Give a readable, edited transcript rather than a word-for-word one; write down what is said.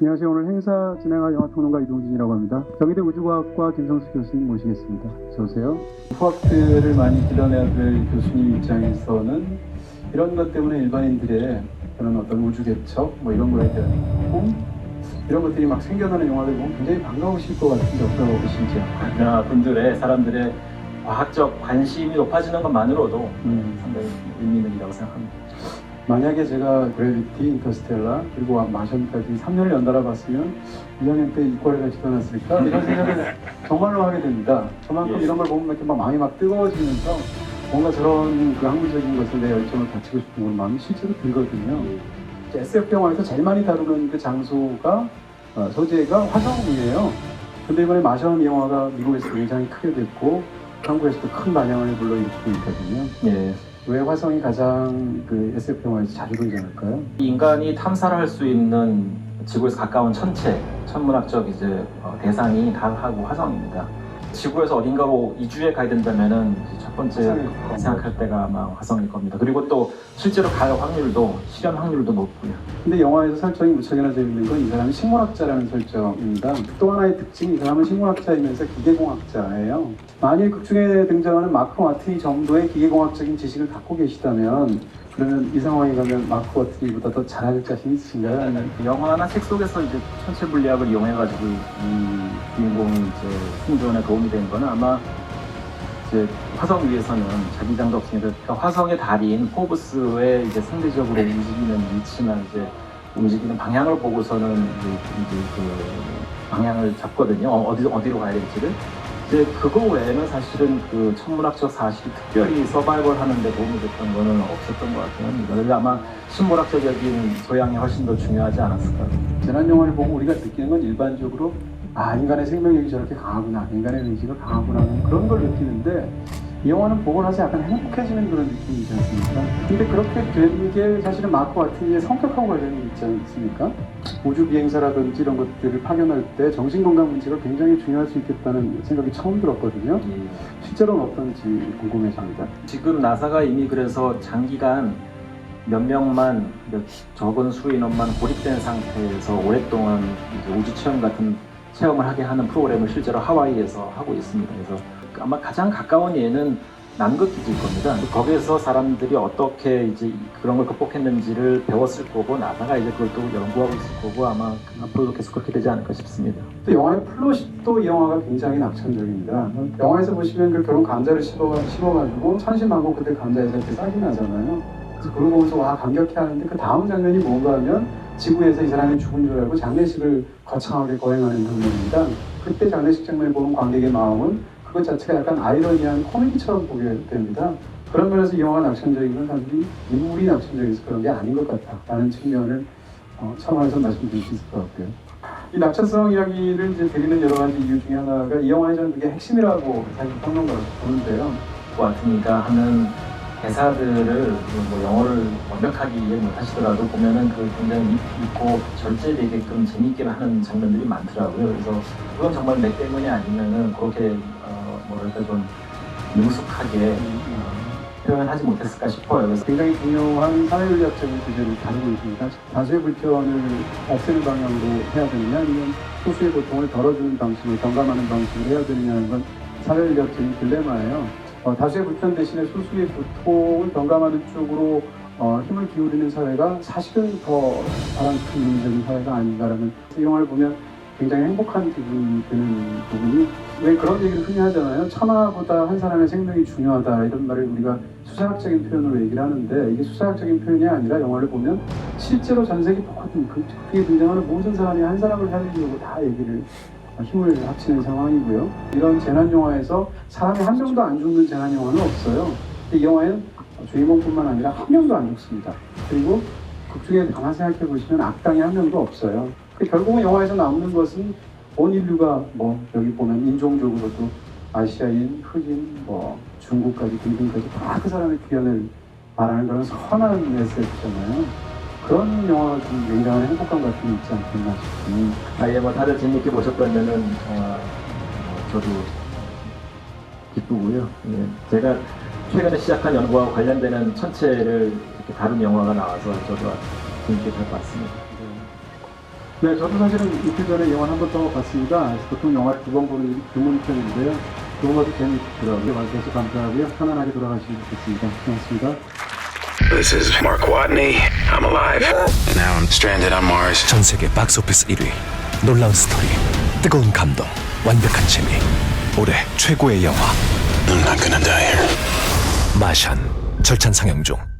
안녕하세요. 오늘 행사 진행할 영화평론가 이동진이라고 합니다. 경희대 우주과학과 김성수 교수님 모시겠습니다. 어서 오세요. 후학들을 많이 길러내야 될 교수님 입장에서는 이런 것 때문에 일반인들의 그런 어떤 우주 개척 이런 거에 대한 꿈 이런 것들이 막 생겨나는 영화들 보면 굉장히 반가우실 것 같은데 어떠신지요? 분들의 사람들의 과학적 관심이 높아지는 것만으로도 상당히 의미 있는 일이라고 생각합니다. 만약에 제가 그래비티, 인터스텔라 그리고 마션까지 3년을 연달아 봤으면 1학년 때 이과를 가지도 않았을까? 이런 생각을 정말로 하게 됩니다. 그만큼 이런 걸 보면 이렇게 막 마음이 막 뜨거워지면서 뭔가 저런 그 학문적인 것에 내 열정을 바치고 싶은 그런 마음이 실제로 들거든요. SF 영화에서 제일 많이 다루는 그 장소가 소재가 화성이에요. 근데 이번에 마션 영화가 미국에서 굉장히 크게 됐고 한국에서도 큰 반향을 불러일으키고 있거든요. 예. 왜 화성이 가장 그 SF 영화에서 자주 보이지 않을까요? 인간이 탐사를 할 수 있는 지구에서 가까운 천체, 천문학적 대상이 달하고 화성입니다. 지구에서 어딘가로 이주해 가야 된다면은 첫 번째 생각할 때가 아마 화성일 겁니다. 그리고 또 실제로 갈 확률도, 실현 확률도 높고요. 근데 영화에서 설정이 무척이나 재밌는 건 이 사람이 식물학자라는 설정입니다. 또 하나의 특징이 이 사람은 식물학자이면서 기계공학자예요. 만일 극중에 등장하는 마크 와트니 정도의 기계공학적인 지식을 갖고 계시다면 그러면 이 상황에 가면 마크 와트니보다 더 잘할 자신 있으신가요? 아니면 영화나 책 속에서 천체 물리학을 이용해가지고 주인공이 생존에 도움이 된 거는 아마 화성 위에서는 자기장도 없으니까 화성의 달인 포브스의 상대적으로 움직이는 위치나 움직이는 방향을 보고서는 그 방향을 잡거든요. 어디로 가야 될지를. 그거 외에는 사실은 그 천문학적 사실이 특별히 서바이벌 하는 데 도움이 됐던 거는 없었던 것 같아요. 그래서 아마 신물학적인 소양이 훨씬 더 중요하지 않았을까. 재난 영화를 보고 우리가 느끼는 건 일반적으로 인간의 생명력이 저렇게 강하구나, 인간의 의지가 강하구나 그런 걸 느끼는데 이 영화는 보고 나서 약간 행복해지는 그런 느낌이지 않습니까? 근데 그렇게 된 게 사실은 마크 와트니의 성격하고 관련이 있지 않습니까? 우주 비행사라든지 이런 것들을 파견할 때 정신건강 문제가 굉장히 중요할 수 있겠다는 생각이 처음 들었거든요. 실제로는 어떤지 궁금해집니다. 지금 나사가 이미 그래서 장기간 몇 명만, 적은 수의 인원만 고립된 상태에서 오랫동안 우주 체험 같은 체험을 하게 하는 프로그램을 실제로 하와이에서 하고 있습니다. 그래서 아마 가장 가까운 예는 남극기지일 겁니다. 거기에서 사람들이 어떻게 그런 걸 극복했는지를 배웠을 거고 나사가 그걸 또 연구하고 있을 거고 아마 앞으로도 계속 그렇게 되지 않을까 싶습니다. 또 영화의 플롯도 이 영화가 굉장히 낙천적입니다. 영화에서 보시면 그 결혼 감자를 씹어가지고 천신만고 그때 감자에서 이렇게 싹이 나잖아요. 그래서 그걸 보면서 와 감격해 하는데 그 다음 장면이 뭔가 하면 지구에서 이 사람이 죽은 줄 알고 장례식을 거창하게 거행하는 장면입니다. 그때 장례식 장면을 보는 관객의 마음은 그것 자체가 약간 아이러니한 코미디처럼 보게 됩니다. 그런 면에서 이 영화가 낙천적인 건 사람들이 인물이 낙천적이어서 그런 게 아닌 것 같다라는 측면을 첨언해서 말씀드릴 수 있을 것 같고요. 이 낙천성 이야기를 드리는 여러 가지 이유 중에 하나가 이 영화의 저는 그게 핵심이라고 사실 평론가로 보는데요. 와트니가 하는 대사들을 영어를 완벽하게 이해 못하시더라도 보면은 굉장히 깊이 있고 절제되게끔 재미있게 하는 장면들이 많더라고요. 그래서 그건 정말 내 때문이 아니면은 그렇게 좀 능숙하게 표현하지 못했을까 싶어요. 그래서 굉장히 중요한 사회윤리학적인 주제를 다루고 있습니다. 다수의 불편을 없애는 방향으로 해야 되느냐 아니면 소수의 고통을 덜어주는 방식으로 경감하는 방식으로 해야 되느냐는 건 사회윤리학적인 딜레마예요. 다수의 불편 대신에 소수의 고통을 경감하는 쪽으로 힘을 기울이는 사회가 사실은 더 바람직한 윤리적인 사회가 아닌가라는 이 영화를 보면 굉장히 행복한 기분이 드는 부분이 왜 그런 얘기를 흔히 하잖아요. 천하보다 한 사람의 생명이 중요하다 이런 말을 우리가 수사학적인 표현으로 얘기를 하는데 이게 수사학적인 표현이 아니라 영화를 보면 실제로 전 세계 똑같은 그에 등장하는 모든 사람이 한 사람을 살리려고 다 얘기를 힘을 합치는 상황이고요. 이런 재난 영화에서 사람이 한 명도 안 죽는 재난 영화는 없어요. 근데 이 영화에는 주인공뿐만 아니라 한 명도 안 죽습니다. 그리고 극중에 가만 생각해 보시면 악당이 한 명도 없어요. 결국은 영화에서 남는 것은 온 인류가 여기 보면 인종적으로도 아시아인, 흑인, 중국까지 등등까지 다 그 사람의 귀환을 말하는 그런 선한 메시지잖아요. 그런 영화가 좀 굉장한 행복감 같은 게 있지 않겠나 싶습니다. 다들 재미있게 보셨다면은 저도 기쁘고요. 제가 최근에 시작한 연구와 관련되는 천체를 이렇게 다룬 영화가 나와서 저도 재밌게 잘 봤습니다. 네, 저도 사실은 이틀 전에 영화 한 번 더 봤습니다. 보통 영화를 2번 보는 드문 편인데요. 두 번 봐도 재미있더라고요. 와주셔서 감사하고요. 편안하게 돌아가시면 좋겠습니다. 고맙습니다. This is Mark Watney. I'm alive. And now I'm stranded on Mars. 전 세계 박스오피스 1위, 놀라운 스토리, 뜨거운 감동, 완벽한 재미, 올해 최고의 영화 I'm not gonna die here. 마션 절찬 상영 중.